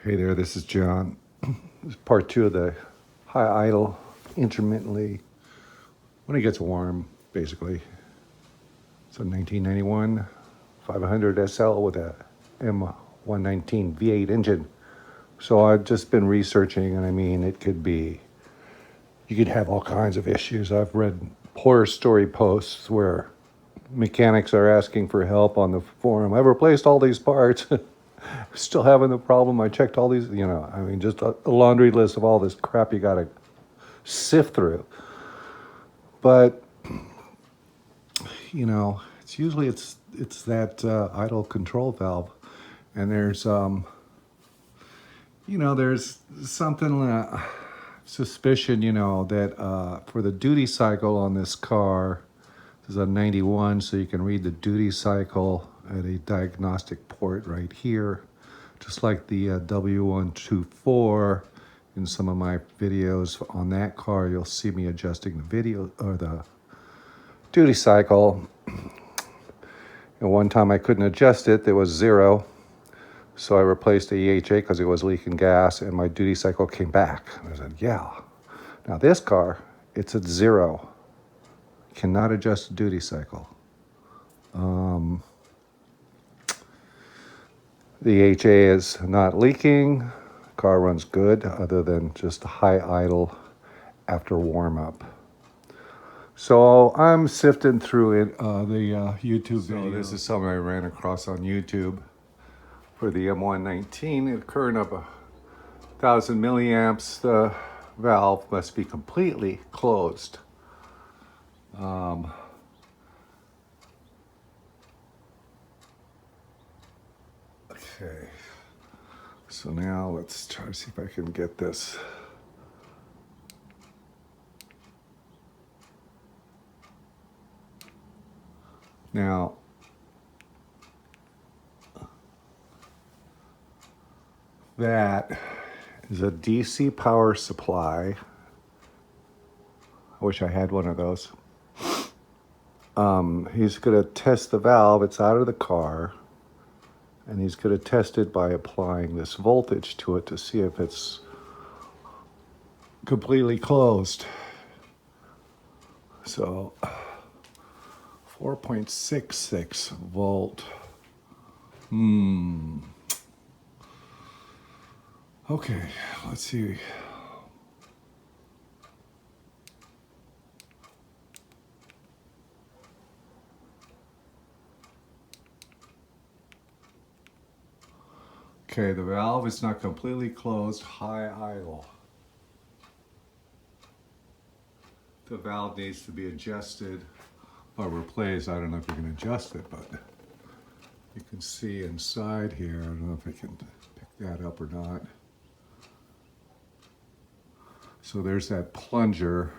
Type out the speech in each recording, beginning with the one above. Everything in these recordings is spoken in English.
Hey there, this is John. This is part two of the high idle intermittently when it gets warm, basically. It's a 1991 500 SL with a M119 V8 engine. So I've just been researching, and I mean, you could have all kinds of issues. I've read horror story posts where mechanics are asking for help on the forum. I've replaced all these parts. Still having the problem. I checked all these, just a laundry list of all this crap you got to sift through. But, it's usually it's that idle control valve. And there's something, suspicion, that for the duty cycle on this car, this is a 91, so you can read the duty cycle at a diagnostic port right here, just like the W124. In some of my videos on that car, you'll see me adjusting the video or the duty cycle. And one time I couldn't adjust it, there was 0. So I replaced the EHA because it was leaking gas, and my duty cycle came back. I said, yeah. Now this car, it's at 0. Cannot adjust the duty cycle. The HA is not leaking. Car runs good, other than just high idle after warm up. So I'm sifting through it, the YouTube video. This is something I ran across on YouTube for the M119. At current of 1,000 milliamps, the valve must be completely closed. Okay, so now let's try to see if I can get this. Now, that is a DC power supply. I wish I had one of those. He's going to test the valve. It's out of the car. And he's going to test it by applying this voltage to it to see if it's completely closed. So 4.66 volt. Okay, let's see. Okay, the valve is not completely closed, high idle. The valve needs to be adjusted or replaced. I don't know if you can adjust it, but you can see inside here. I don't know if I can pick that up or not. So there's that plunger.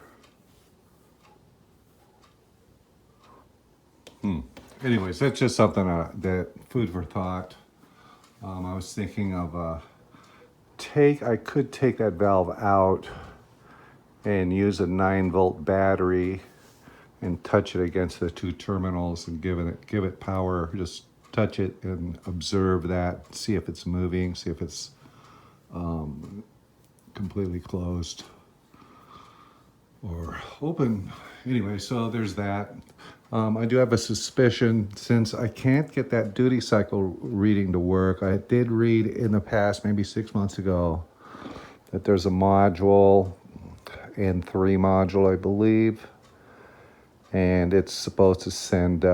Anyways, that's just something that food for thought. I was thinking of I could take that valve out and use a 9-volt battery and touch it against the 2 terminals and give it power. Just touch it and observe that, see if it's moving, see if it's completely closed or open. Anyway, so there's that. I do have a suspicion, since I can't get that duty cycle reading to work. I did read in the past, maybe 6 months ago, that there's a module, N3 module, I believe, and it's supposed to send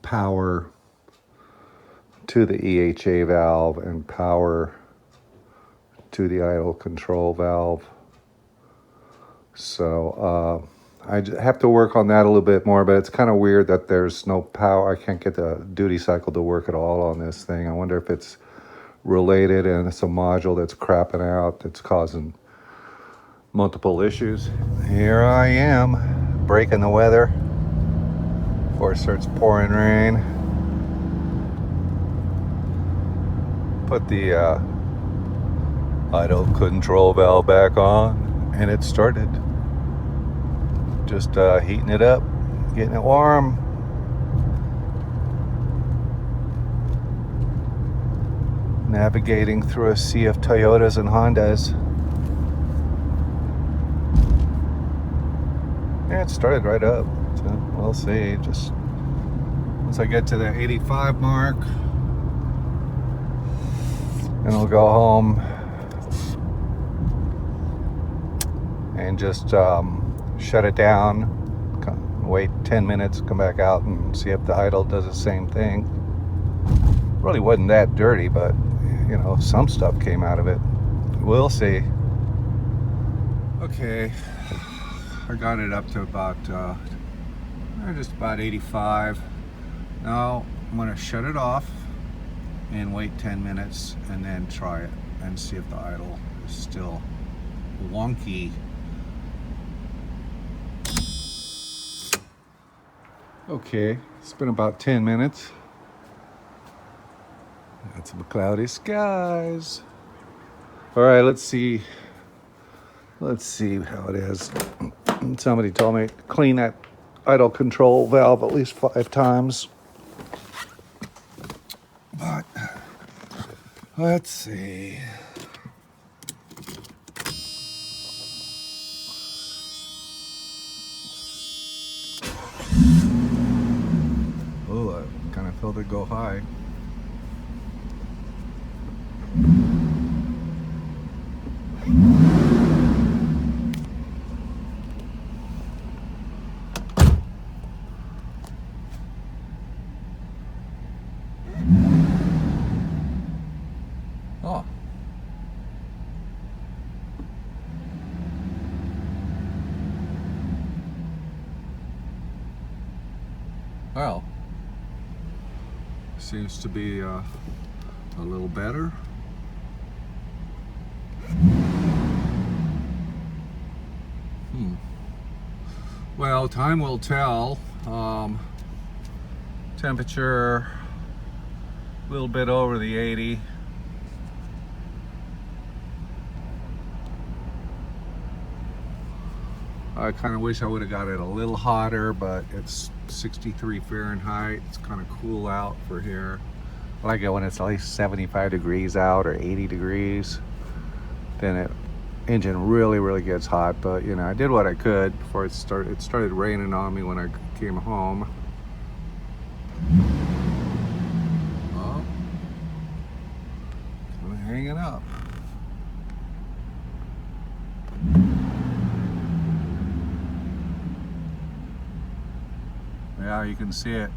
power to the EHA valve and power to the idle control valve. So I have to work on that a little bit more, but it's kind of weird that there's no power. I can't get the duty cycle to work at all on this thing. I wonder if it's related and it's a module that's crapping out that's causing multiple issues. Here I am, breaking the weather before it starts pouring rain. Put the idle control valve back on, and it started. Just heating it up, getting it warm. navigating through a sea of Toyotas and Hondas. Yeah, it started right up, so we'll see. Just once I get to the 85 mark, and I'll go home and just shut it down, wait 10 minutes, come back out and see if the idle does the same thing. Really wasn't that dirty, but you know, some stuff came out of it. We'll see. Okay, I got it up to about just about 85. Now I'm gonna shut it off and wait 10 minutes and then try it and see if the idle is still wonky. Okay, it's been about 10 minutes. Got some cloudy skies. All right, let's see. Let's see how it is. Somebody told me to clean that idle control valve at least 5 times. But let's see. Oh, I kind of felt it go high. Oh. Well, seems to be a little better. Well, time will tell. Temperature a little bit over the 80. I kind of wish I would have got it a little hotter, but it's 63 Fahrenheit. It's kind of cool out for here. I like it when it's at least 75 degrees out or 80 degrees. Then it engine really gets hot. But you know, I did what I could before it started. It started raining on me when I came home. Oh, kind of hanging up. Yeah, you can see it.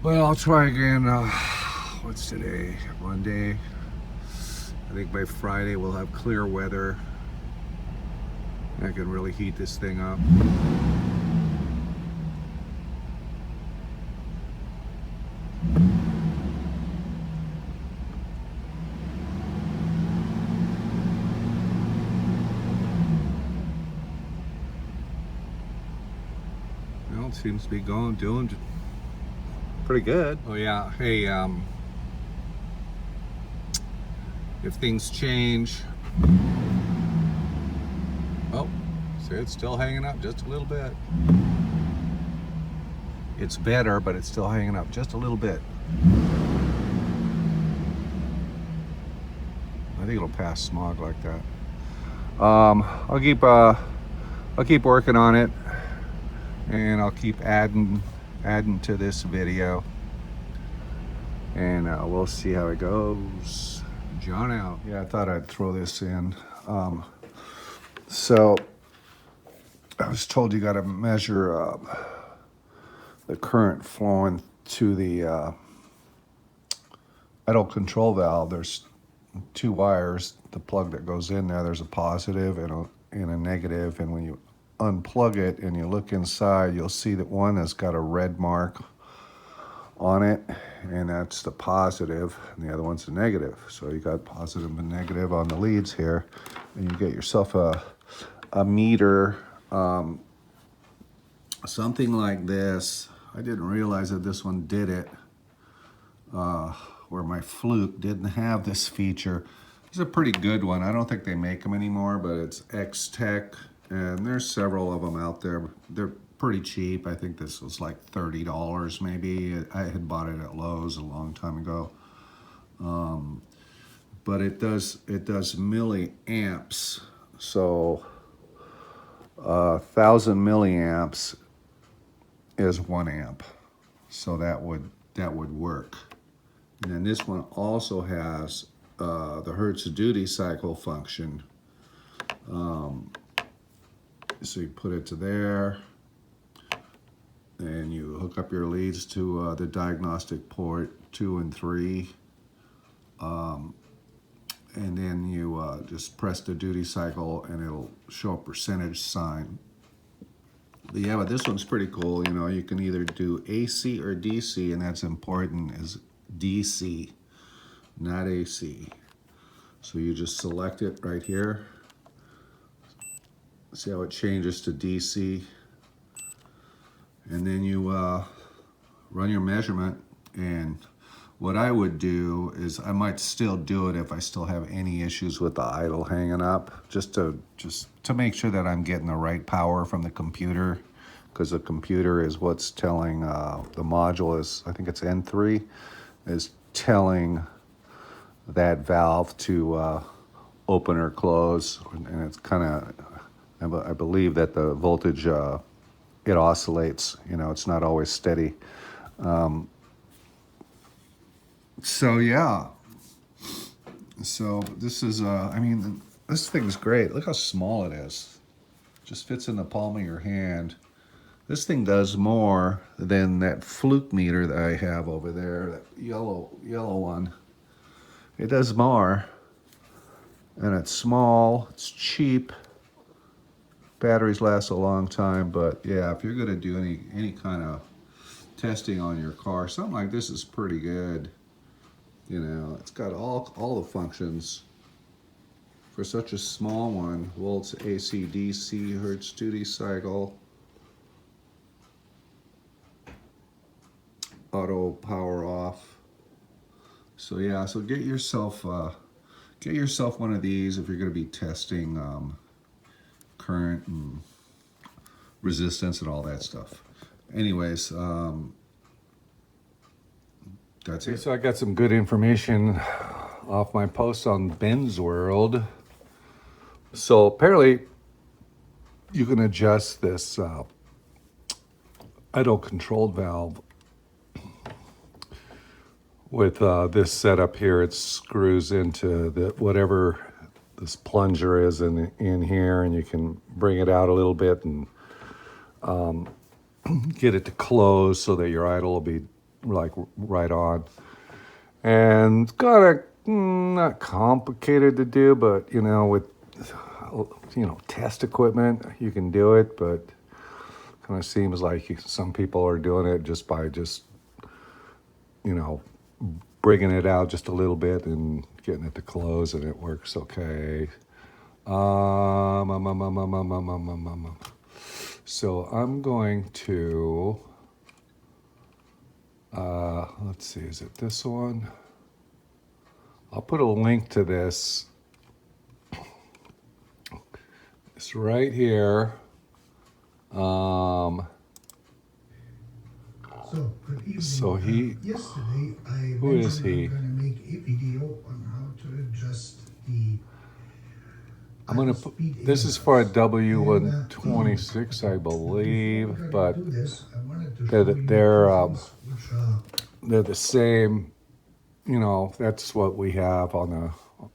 Well, I'll try again. What's today? Monday. I think by Friday we'll have clear weather. I can really heat this thing up. Well, it seems to be doing pretty good. Oh yeah, hey, if things change, oh, see, it's still hanging up just a little bit. It's better, but it's still hanging up just a little bit. I think it'll pass smog like that. I'll keep working on it, and I'll keep adding to this video, and we'll see how it goes. John out. Yeah, I thought I'd throw this in. So I was told you got to measure the current flowing to the idle control valve. There's 2 wires. The plug that goes in there, there's a positive and a negative, and when you unplug it and you look inside, you'll see that one has got a red mark on it, and that's the positive, and the other one's the negative. So you got positive and negative on the leads here, and you get yourself a meter, something like this. I didn't realize that this one did it, where my Fluke didn't have this feature. It's a pretty good one. I don't think they make them anymore, but it's X-Tech, and there's several of them out there. They're pretty cheap. I think this was like $30 maybe. I had bought it at Lowe's a long time ago. But it does milliamps. So 1,000 milliamps is 1 amp. So that would work. And then this one also has the Hertz duty cycle function. So you put it to there, and you hook up your leads to the diagnostic port 2 and 3, and then you just press the duty cycle, and it'll show a percentage sign. But yeah, but this one's pretty cool. You know, you can either do AC or DC, and that's important, is DC, not AC. So you just select it right here. See how it changes to DC, and then you run your measurement. And what I would do is, I might still do it if I still have any issues with the idle hanging up, just to make sure that I'm getting the right power from the computer, because the computer is what's telling the module is, I think it's N3, is telling that valve to open or close, and it's kind of, I believe that the voltage, it oscillates, you know, it's not always steady. So yeah, so this is, I mean, this thing's great. Look how small it is. Just fits in the palm of your hand. This thing does more than that fluke meter that I have over there, that yellow one. It does more, and it's small, it's cheap. Batteries last a long time, but yeah, if you're gonna do any kind of testing on your car, something like this is pretty good. You know, it's got all the functions for such a small one. Volts, AC, DC, Hertz duty cycle, auto power off. So yeah, so get yourself one of these if you're going to be testing current and resistance and all that stuff. Anyways, that's it. So I got some good information off my post on Ben's World. So apparently you can adjust this idle controlled valve with this setup here. It screws into the whatever this plunger is in here, and you can bring it out a little bit and get it to close so that your idle will be like right on. And it's kind of not complicated to do, but you know, with test equipment you can do it, but kind of seems like some people are doing it just by bringing it out just a little bit and getting it to close, and it works okay. So I'm going to, let's see, is it this one? I'll put a link to this. It's right here. So he, yesterday I who is he? I'm gonna make a video on how to adjust the. I'm gonna put, this is for a W126, I believe, but they're the same. You know, that's what we have on the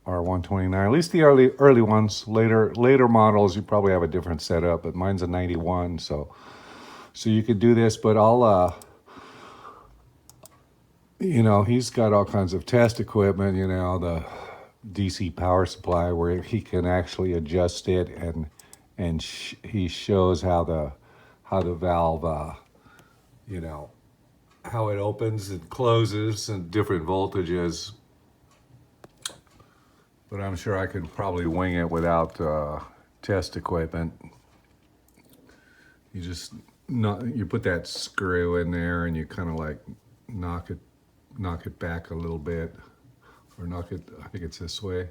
R129. At least the early ones. Later models, you probably have a different setup, but mine's a 91, so you could do this. But I'll, he's got all kinds of test equipment. You know, the DC power supply where he can actually adjust it, and he shows how the valve, how it opens and closes and different voltages. But I'm sure I could probably wing it without test equipment. You put that screw in there, and you kind of like knock it back a little bit, or knock it. I think it's this way.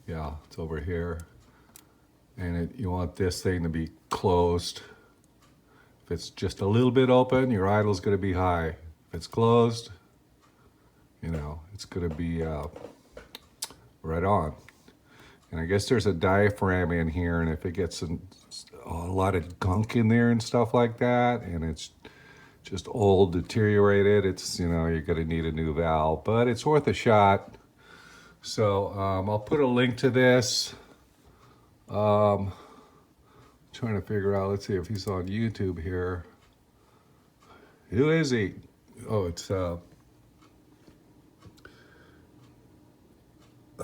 Yeah, it's over here. And you want this thing to be closed. If it's just a little bit open, your idle's going to be high. If it's closed, you know, it's going to be right on. And I guess there's a diaphragm in here, and if it gets a lot of gunk in there and stuff like that, and it's just old, deteriorated, it's, you know, you're going to need a new valve, but it's worth a shot. So I'll put a link to this. Trying to figure out, let's see if he's on YouTube here. Who is he? Oh, it's that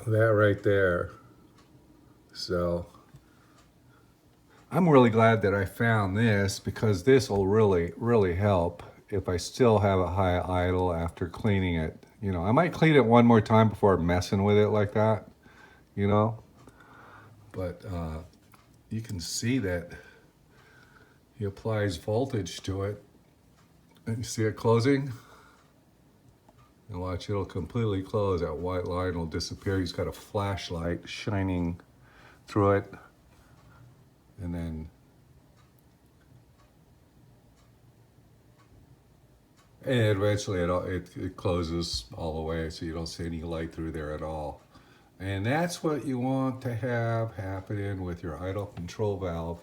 right there. So I'm really glad that I found this, because this will really help if I still have a high idle after cleaning it. You know, I might clean it one more time before messing with it like that, you know. But you can see that he applies voltage to it. And you see it closing? And watch, it'll completely close. That white line will disappear. He's got a flashlight shining through it. And then eventually it closes all the way, so you don't see any light through there at all. And that's what you want to have happening with your idle control valve.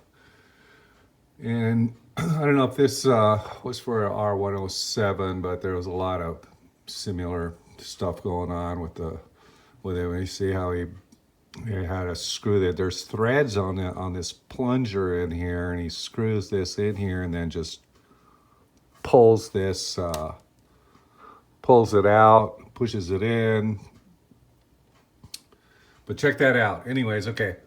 And I don't know if this was for an R107, but there was a lot of similar stuff going on with it. When you see how he had to screw that, there's threads on this plunger in here, and he screws this in here and then just pulls this, pulls it out, pushes it in. But check that out. Anyways, okay.